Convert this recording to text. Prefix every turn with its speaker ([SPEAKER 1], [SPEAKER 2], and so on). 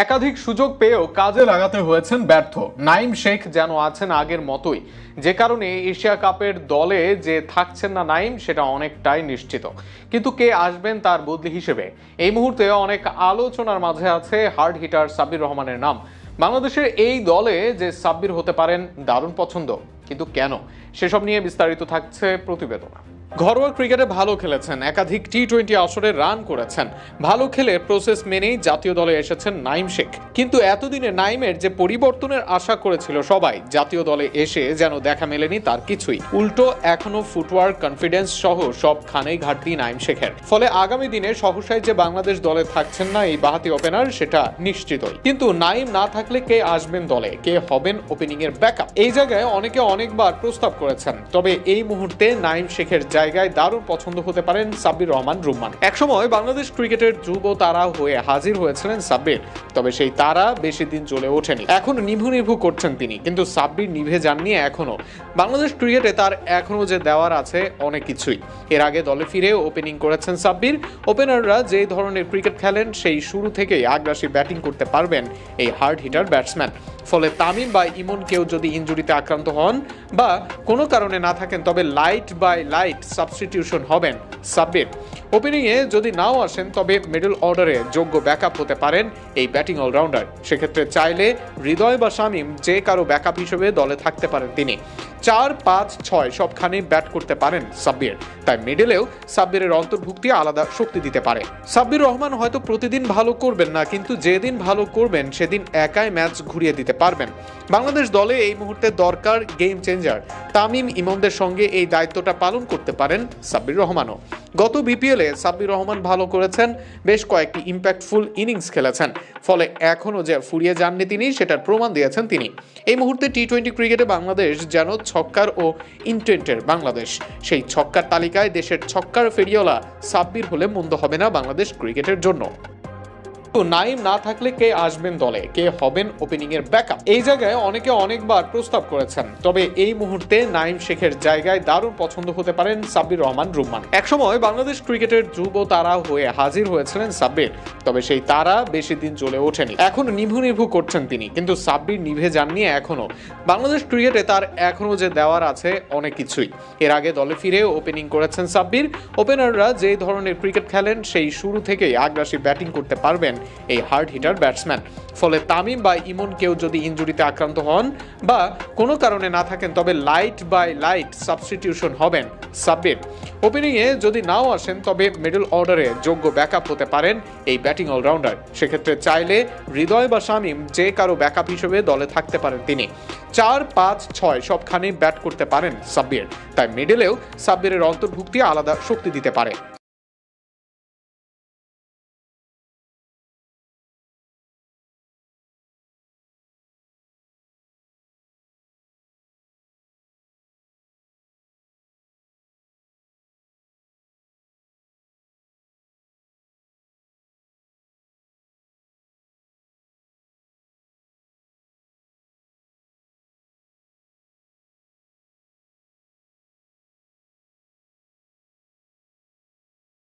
[SPEAKER 1] একাধিক সুযোগ পেয়েও কাজে লাগাতে হয়েছেন ব্যর্থ। নাইম শেখ যেন আছেন আগের মতোই, যে কারণে এশিয়া কাপের দলে যে থাকছেন না নাইম সেটা অনেকটাই নিশ্চিত। কিন্তু কে আসবেন তার বদলি হিসেবে এই মুহূর্তে অনেক আলোচনার মাঝে আছে হার্ড হিটার সাব্বির রহমানের নাম। বাংলাদেশের এই দলে যে সাব্বির হতে পারেন দারুণ পছন্দ, কিন্তু কেন, সেসব নিয়ে বিস্তারিত থাকছে প্রতিবেদনা। ঘরোয়া ক্রিকেটে ভালো খেলেছেন, একাধিক টি-20 আসরে রান করেছেন, ভালো খেলে প্রসেস মেনেই জাতীয় দলে এসেছেন নাইম শেখ। কিন্তু এতদিনে নাইমের যে পরিবর্তনের আশা করেছিল সবাই, জাতীয় দলে এসে যেন দেখা মেলেনি তার কিছুই। উল্টো এখনো ফুটওয়ার্ক, কনফিডেন্স সহ সবখানেই ঘাটতি নাইম শেখের। ফলে আগামী দিনে সহসায় যে বাংলাদেশ দলে থাকছেন না এই বাঁহাতি ওপেনার সেটা নিশ্চিতই। কিন্তু নাইম না থাকলে কে আসবেন দলে, কে হবেন ওপেনিং এর ব্যাকআপ, এই জায়গায় অনেকে অনেকবার প্রস্তাব করেছেন। তবে এই মুহূর্তে নাইম শেখের জায়গায় দারুণ পছন্দ হতে পারেন সাব্বির রহমান রুম্মান। একসময় বাংলাদেশ ক্রিকেটের ধ্রুব তারা হয়ে হাজির হয়েছিলেন সাব্বির, তবে সেই তারা বেশি দিন জ্বলে ওঠেনি। এখন নিভু করছেন তিনি, কিন্তু সাব্বির নিভে যাননি এখনো। বাংলাদেশ ক্রিকেটে তার এখনো যে দেওয়ার আছে অনেক কিছুই। এর আগে দলে ফিরে ওপেনিং করেছেন সাব্বির। ওপেনাররা যে ধরনের ক্রিকেট খেলেন সেই শুরু থেকেই আগ্রাসী ব্যাটিং করতে পারবেন এই হার্ড হিটার ব্যাটসম্যান। ফলে তামিম বা ইমন কেউ যদি ইনজুরিতে আক্রান্ত হন বা কোনো কারণে না থাকেন, তবে লাইট বাই লাইট সাবস্টিটিউশন হবেন সাব্বির। ওপেনিংয়ে যদি নাও আসেন তবে মিডল অর্ডারে যোগ্য ব্যাকআপ হতে পারেন এই ব্যাটিং অলরাউন্ডার। সেক্ষেত্রে চাইলে হৃদয় বা শামীম যে কারো ব্যাকআপ হিসেবে দলে থাকতে পারেন তিনি। 4, 5, 6 সবখানেই ব্যাট করতে পারেন সাব্বির, তাই মিডলেও সাব্বিরের অন্তর্ভুক্তি আলাদা শক্তি দিতে পারে। সাব্বির রহমান হয়তো প্রতিদিন ভালো করবেন না, কিন্তু যেদিন ভালো করবেন সেদিন একাই ম্যাচ ঘুরিয়ে দিতে পারবেন। বাংলাদেশ দলে এই মুহূর্তে দরকার গেম চেঞ্জার। তামিম ইমনদের সঙ্গে এই দায়িত্বটা পালন করতে পারেন সাব্বির রহমানও। গত বিপিএলে সাব্বির রহমান ভালো করেছেন, বেশ কয়েকটি ইম্প্যাক্টফুল ইনিংস খেলেছেন। ফলে এখনও যে ফুরিয়ে যাননি তিনি সেটার প্রমাণ দিয়েছেন তিনি। এই মুহূর্তে টি-20 ক্রিকেটে বাংলাদেশ যেন ছক্কার ও ইন্টেন্টের বাংলাদেশ। সেই ছক্কার তালিকায় দেশের ছক্কার ফেরিওয়ালা সাব্বির হলে মন্দ হবে না বাংলাদেশ ক্রিকেটের জন্য। নাইম না থাকলে কে আসবেন দলে, কে হবেন ওপেনিং এর ব্যাকআপ, এই জায়গায় অনেকে অনেকবার প্রস্তাব করেছেন। তবে এই মুহূর্তে নাইম শেখের জায়গায় দারুণ পছন্দ হতে পারেন সাব্বির রহমান রুম্মান। একসময় বাংলাদেশ ক্রিকেটের ধ্রুব তারা হয়ে হাজির হয়েছিলেন সাব্বির, তবে সেই তারা বেশি দিন জ্বলে ওঠেনি। এখন নিভু করছেন তিনি, কিন্তু সাব্বির নিভে যাননি এখনো। বাংলাদেশ ক্রিকেটে তার এখনো যে দেওয়ার আছে অনেক কিছুই। এর আগে দলে ফিরে ওপেনিং করেছেন সাব্বির। ওপেনাররা যে ধরনের ক্রিকেট খেলেন সেই শুরু থেকেই আগ্রাসী ব্যাটিং করতে পারবেন এই হার্ড হিটার ব্যাটসম্যান। ফলে তামিম বা ইমন কেউ যদি ইনজুরিতে আক্রান্ত হন বা কোনো কারণে না থাকেন, তবে লাইট বাই লাইট সাবস্টিটিউশন হবেন সাব্বির। ওপেনিংয়ে যদি নাও আসেন তবে মিডল অর্ডারে যোগ্য ব্যাকআপ হতে পারেন এই ব্যাটিং অলরাউন্ডার। সেক্ষেত্রে চাইলে হৃদয় বা শামীম যে কারো ব্যাকআপ হিসেবে দলে থাকতে পারেন তিনি। 4, 5, 6 সবখানেই ব্যাট করতে পারেন সাব্বির, তাই মিডলেও সাব্বিরের অন্তর্ভুক্তি আলাদা শক্তি দিতে পারে।